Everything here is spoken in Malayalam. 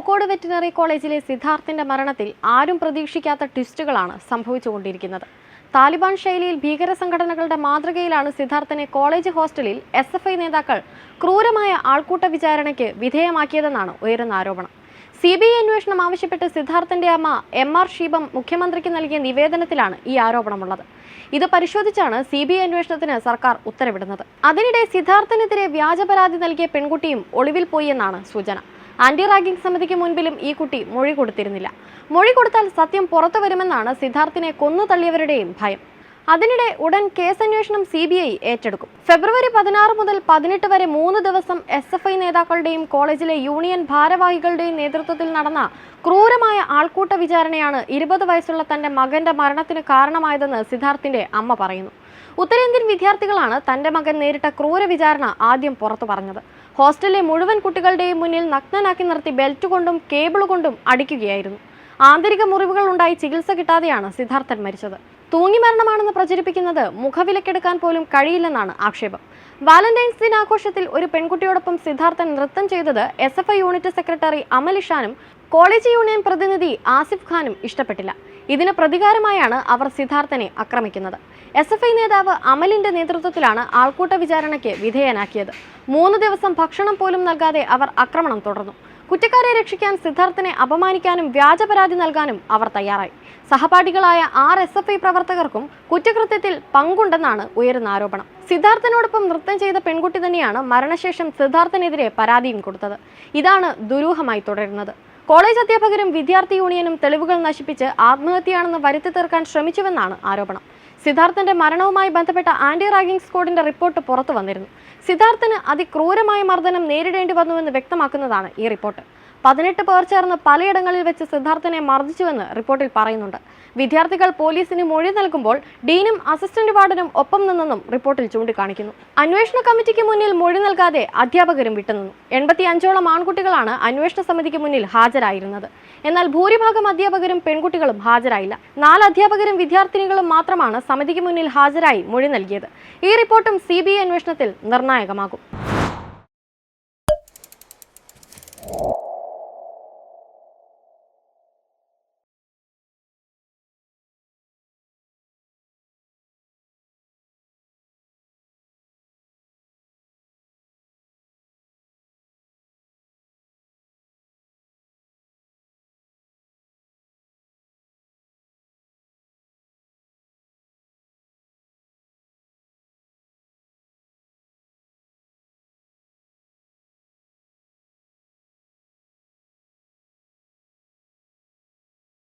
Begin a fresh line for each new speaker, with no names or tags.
പൂക്കോട് വെറ്റിനറി കോളേജിലെ സിദ്ധാർത്ഥിന്റെ മരണത്തിൽ ആരും പ്രതീക്ഷിക്കാത്ത ട്വിസ്റ്റുകളാണ് സംഭവിച്ചുകൊണ്ടിരിക്കുന്നത്. താലിബാൻ ശൈലിയിൽ ഭീകര സംഘടനകളുടെ മാതൃകയിലാണ് സിദ്ധാർത്ഥിനെ കോളേജ് ഹോസ്റ്റലിൽ SFI നേതാക്കൾ ക്രൂരമായ ആൾക്കൂട്ട വിചാരണയ്ക്ക് വിധേയമാക്കിയതെന്നാണ് ഉയരുന്ന ആരോപണം. CBI അന്വേഷണം ആവശ്യപ്പെട്ട് സിദ്ധാർത്ഥിന്റെ അമ്മ MR ഷീബം മുഖ്യമന്ത്രിക്ക് നൽകിയ നിവേദനത്തിലാണ് ഈ ആരോപണമുള്ളത്. ഇത് പരിശോധിച്ചാണ് CBI അന്വേഷണത്തിന് സർക്കാർ ഉത്തരവിടുന്നത്. അതിനിടെ സിദ്ധാർത്ഥിനെതിരെ വ്യാജ പരാതി നൽകിയ പെൺകുട്ടിയും ഒളിവിൽ പോയി എന്നാണ് സൂചന. ആന്റി റാഗിംഗ് സമിതിക്ക് മുൻപിലും ഈ കുട്ടി മൊഴി കൊടുത്തിരുന്നില്ല. മൊഴി കൊടുത്താൽ സത്യം പുറത്തു വരുമെന്നാണ് സിദ്ധാർത്ഥിനെ കൊന്നു തള്ളിയവരുടെയും ഭയം. അതിനിടെ ഉടൻ കേസന്വേഷണം CBI ഏറ്റെടുക്കും. ഫെബ്രുവരി 16 മുതൽ 18 വരെ 3 ദിവസം SFI നേതാക്കളുടെയും കോളേജിലെ യൂണിയൻ ഭാരവാഹികളുടെയും നേതൃത്വത്തിൽ നടന്ന ക്രൂരമായ ആൾക്കൂട്ട വിചാരണയാണ് 20 വയസ്സുള്ള തന്റെ മകന്റെ മരണത്തിന് കാരണമായതെന്ന് സിദ്ധാർത്ഥിന്റെ അമ്മ പറയുന്നു. ഉത്തരേന്ത്യൻ വിദ്യാർത്ഥികളാണ് തന്റെ മകൻ നേരിട്ട ക്രൂര വിചാരണ ആദ്യം പുറത്തു പറഞ്ഞത്. ഹോസ്റ്റലിലെ മുഴുവൻ കുട്ടികളുടെയും മുന്നിൽ നഗ്നനാക്കി നിർത്തി ബെൽറ്റ് കൊണ്ടും കേബിൾ കൊണ്ടും അടിക്കുകയായിരുന്നു. ആന്തരിക മുറിവുകൾ ഉണ്ടായി ചികിത്സ കിട്ടാതെയാണ് സിദ്ധാർത്ഥൻ മരിച്ചത്. തൂങ്ങി മരണമാണെന്ന് പ്രചരിപ്പിക്കുന്നത് മുഖവിലക്കെടുക്കാൻ പോലും കഴിയില്ലെന്നാണ് ആക്ഷേപം. വാലന്റൈൻസ് ദിനാഘോഷത്തിൽ ഒരു പെൺകുട്ടിയോടൊപ്പം സിദ്ധാർത്ഥൻ നൃത്തം ചെയ്തത് SFI യൂണിറ്റ് സെക്രട്ടറി അമൽ ഇഷാനും കോളേജ് യൂണിയൻ പ്രതിനിധി ആസിഫ് ഖാനും ഇഷ്ടപ്പെട്ടില്ല. ഇതിന് പ്രതികാരമായാണ് അവർ സിദ്ധാർത്ഥനെ ആക്രമിക്കുന്നത്. SFI നേതാവ് അമലിന്റെ നേതൃത്വത്തിലാണ് ആൾക്കൂട്ട വിചാരണയ്ക്ക് വിധേയനാക്കിയത്. 3 ദിവസം ഭക്ഷണം പോലും നൽകാതെ അവർ ആക്രമണം തുടർന്നു. കുറ്റക്കാരെ രക്ഷിക്കാൻ സിദ്ധാർത്ഥനെ അപമാനിക്കാനും വ്യാജ പരാതി നൽകാനും അവർ തയ്യാറായി. സഹപാഠികളായ 6 SFI പ്രവർത്തകർക്കും കുറ്റകൃത്യത്തിൽ പങ്കുണ്ടെന്നാണ് ഉയരുന്ന ആരോപണം. സിദ്ധാർത്ഥനോടൊപ്പം നൃത്തം ചെയ്ത പെൺകുട്ടി തന്നെയാണ് മരണശേഷം സിദ്ധാർത്ഥനെതിരെ പരാതിയും കൊടുത്തത്. ഇതാണ് ദുരൂഹമായി തുടരുന്നത്. കോളേജ് അധ്യാപകരും വിദ്യാർത്ഥി യൂണിയനും തെളിവുകൾ നശിപ്പിച്ച് ആത്മഹത്യയാണെന്ന് വരുത്തി തീർക്കാൻ ശ്രമിച്ചുവെന്നാണ് ആരോപണം. സിദ്ധാർത്ഥന്റെ മരണവുമായി ബന്ധപ്പെട്ട ആന്റി റാഗിംഗ് സ്ക്വാഡിന്റെ റിപ്പോർട്ട് പുറത്തു വന്നിരുന്നു. സിദ്ധാർത്ഥന് അതിക്രൂരമായ മർദ്ദനം നേരിടേണ്ടി വന്നുവെന്ന് വ്യക്തമാക്കുന്നതാണ് ഈ റിപ്പോർട്ട്. 18 പേർ ചേർന്ന് പലയിടങ്ങളിൽ വെച്ച് സിദ്ധാർത്ഥനെ മർദ്ദിച്ചുവെന്ന് റിപ്പോർട്ടിൽ പറയുന്നുണ്ട്. വിദ്യാർത്ഥികൾ പോലീസിന് മൊഴി നൽകുമ്പോൾ ഡീനും അസിസ്റ്റന്റ് വാർഡനും ഒപ്പം നിന്നെന്നും റിപ്പോർട്ടിൽ ചൂണ്ടിക്കാണിക്കുന്നു. അന്വേഷണ കമ്മിറ്റിക്ക് മുന്നിൽ മൊഴി നൽകാതെ അധ്യാപകരും വിട്ടുനിന്നു. 85ഓളം ആൺകുട്ടികളാണ് അന്വേഷണ സമിതിക്ക് മുന്നിൽ ഹാജരായിരുന്നത്. എന്നാൽ ഭൂരിഭാഗം അധ്യാപകരും പെൺകുട്ടികളും ഹാജരായില്ല. 4 അധ്യാപകരും വിദ്യാർത്ഥിനികളും മാത്രമാണ് സമിതിക്ക് മുന്നിൽ ഹാജരായി മൊഴി നൽകിയത്. ഈ റിപ്പോർട്ടും CBI അന്വേഷണത്തിൽ നിർണായകമാകും.